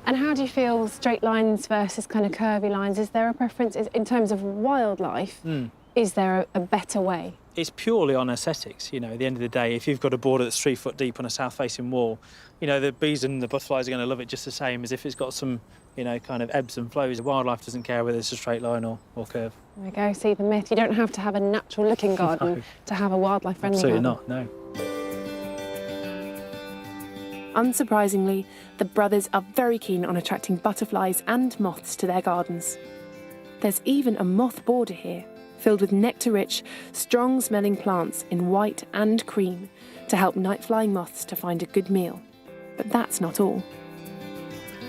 Speaker 10: And how do you feel straight lines versus kind of curvy lines? Is there a preference in terms of wildlife? Is there a better way?
Speaker 11: It's purely on aesthetics, at the end of the day. If you've got a border that's 3 foot deep on a south-facing wall, the bees and the butterflies are going to love it just the same as if it's got some, kind of ebbs and flows. Wildlife doesn't care whether it's a straight line or curve.
Speaker 10: There we go, see the myth. You don't have to have a natural-looking garden to have a wildlife-friendly garden.
Speaker 11: Absolutely not, no.
Speaker 10: Unsurprisingly, the brothers are very keen on attracting butterflies and moths to their gardens. There's even a moth border here, filled with nectar-rich, strong-smelling plants in white and cream to help night-flying moths to find a good meal. But that's not all.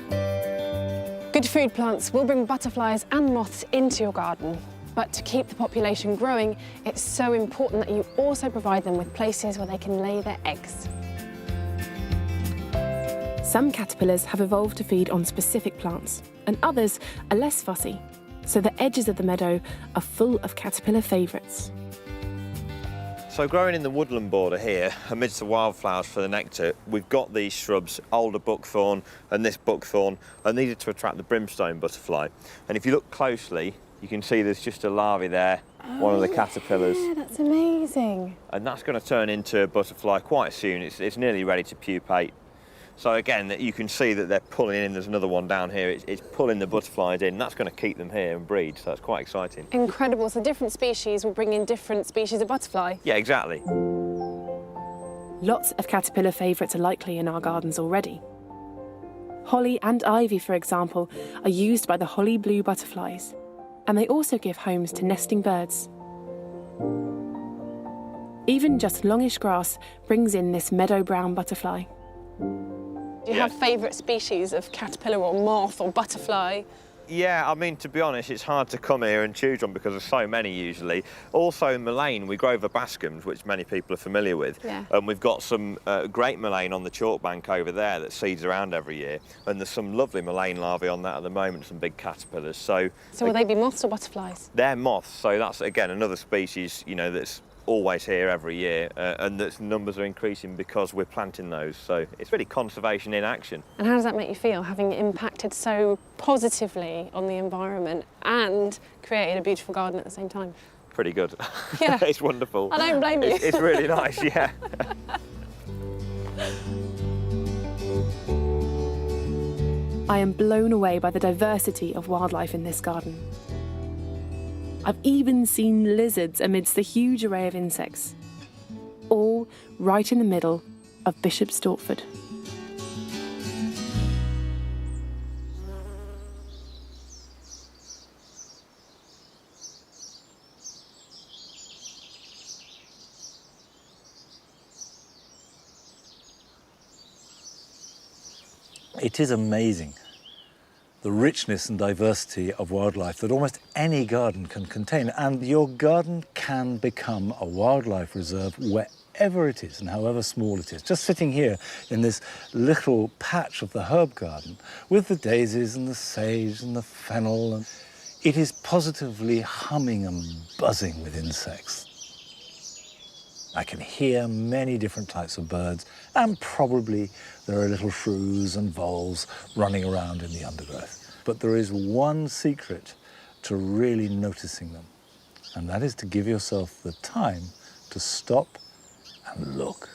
Speaker 10: Good food plants will bring butterflies and moths into your garden. But to keep the population growing, it's so important that you also provide them with places where they can lay their eggs. Some caterpillars have evolved to feed on specific plants, and others are less fussy, so the edges of the meadow are full of caterpillar favourites.
Speaker 6: So growing in the woodland border here, amidst the wildflowers for the nectar, we've got these shrubs, alder buckthorn and this buckthorn, and these are to attract the brimstone butterfly. And if you look closely, you can see there's just a larvae there, one of the caterpillars.
Speaker 10: Yeah, that's amazing.
Speaker 6: And that's going to turn into a butterfly quite soon. It's nearly ready to pupate. So again, you can see that they're pulling in. There's another one down here. It's pulling the butterflies in. That's going to keep them here and breed, so that's quite exciting.
Speaker 10: Incredible. So different species will bring in different species of butterfly?
Speaker 6: Yeah, exactly.
Speaker 10: Lots of caterpillar favourites are likely in our gardens already. Holly and ivy, for example, are used by the holly blue butterflies, and they also give homes to nesting birds. Even just longish grass brings in this meadow brown butterfly. Do you have favourite species of caterpillar or moth or butterfly?
Speaker 6: Yeah, I mean, to be honest, it's hard to come here and choose one because there's so many usually. Also in Mulane, we grow verbascums, which many people are familiar with.
Speaker 10: Yeah.
Speaker 6: And we've got some great Mulane on the chalk bank over there that seeds around every year. And there's some lovely Mulane larvae on that at the moment, some big caterpillars. So
Speaker 10: will they be moths or butterflies?
Speaker 6: They're moths, so that's, again, another species, that's always here every year, and that numbers are increasing because we're planting those. So it's really conservation in action.
Speaker 10: And how does that make you feel, having impacted so positively on the environment and created a beautiful garden at the same time?
Speaker 6: Pretty good.
Speaker 10: Yeah.
Speaker 6: It's wonderful.
Speaker 10: I don't blame you.
Speaker 6: It's really nice, yeah.
Speaker 10: I am blown away by the diversity of wildlife in this garden. I've even seen lizards amidst the huge array of insects, all right in the middle of Bishop Stortford.
Speaker 1: It is amazing the richness and diversity of wildlife that almost any garden can contain. And your garden can become a wildlife reserve wherever it is and however small it is. Just sitting here in this little patch of the herb garden with the daisies and the sage and the fennel, and it is positively humming and buzzing with insects. I can hear many different types of birds, and probably there are little shrews and voles running around in the undergrowth. But there is one secret to really noticing them, and that is to give yourself the time to stop and look.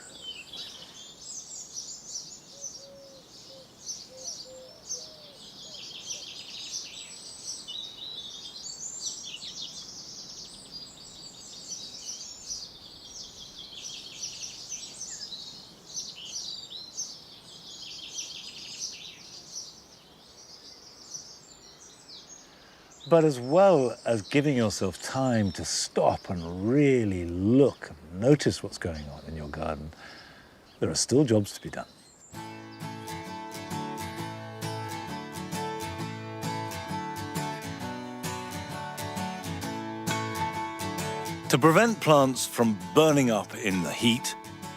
Speaker 1: But as well as giving yourself time to stop and really look and notice what's going on in your garden, there are still jobs to be done. To prevent plants from burning up in the heat,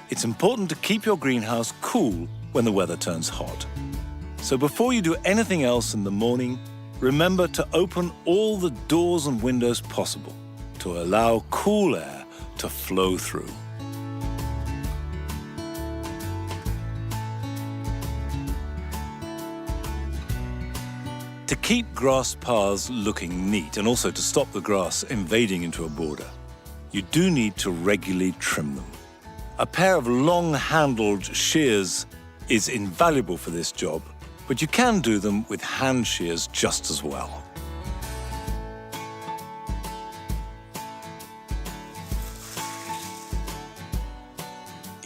Speaker 1: it's important to keep your greenhouse cool when the weather turns hot. So before you do anything else in the morning, remember to open all the doors and windows possible to allow cool air to flow through. To keep grass paths looking neat and also to stop the grass invading into a border, you do need to regularly trim them. A pair of long-handled shears is invaluable for this job, but you can do them with hand shears just as well.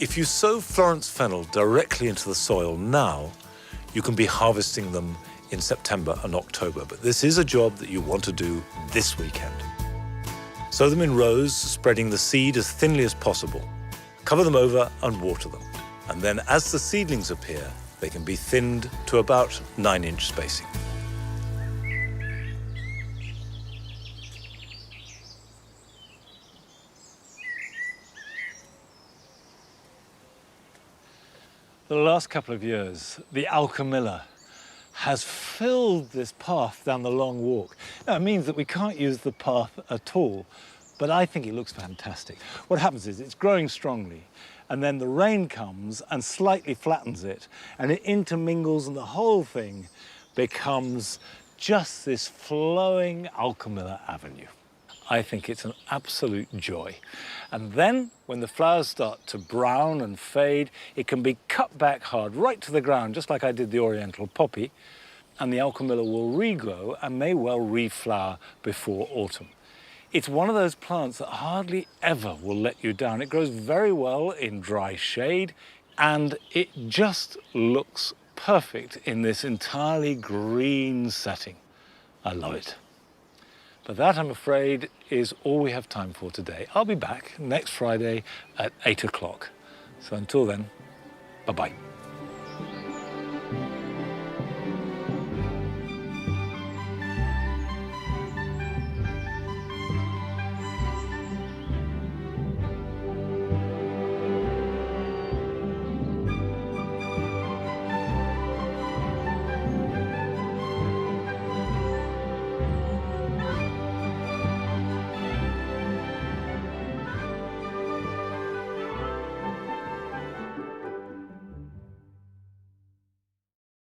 Speaker 1: If you sow Florence fennel directly into the soil now, you can be harvesting them in September and October, but this is a job that you want to do this weekend. Sow them in rows, spreading the seed as thinly as possible. Cover them over and water them. And then as the seedlings appear, they can be thinned to about 9-inch spacing. The last couple of years, the alchemilla has filled this path down the long walk. Now, it means that we can't use the path at all, but I think it looks fantastic. What happens is it's growing strongly, and then the rain comes and slightly flattens it, and it intermingles, and the whole thing becomes just this flowing alchemilla avenue. I think it's an absolute joy. And then, when the flowers start to brown and fade, it can be cut back hard right to the ground, just like I did the oriental poppy, and the alchemilla will regrow and may well reflower before autumn. It's one of those plants that hardly ever will let you down. It grows very well in dry shade, and it just looks perfect in this entirely green setting. I love it. But that, I'm afraid, is all we have time for today. I'll be back next Friday at 8 o'clock. So until then, bye-bye.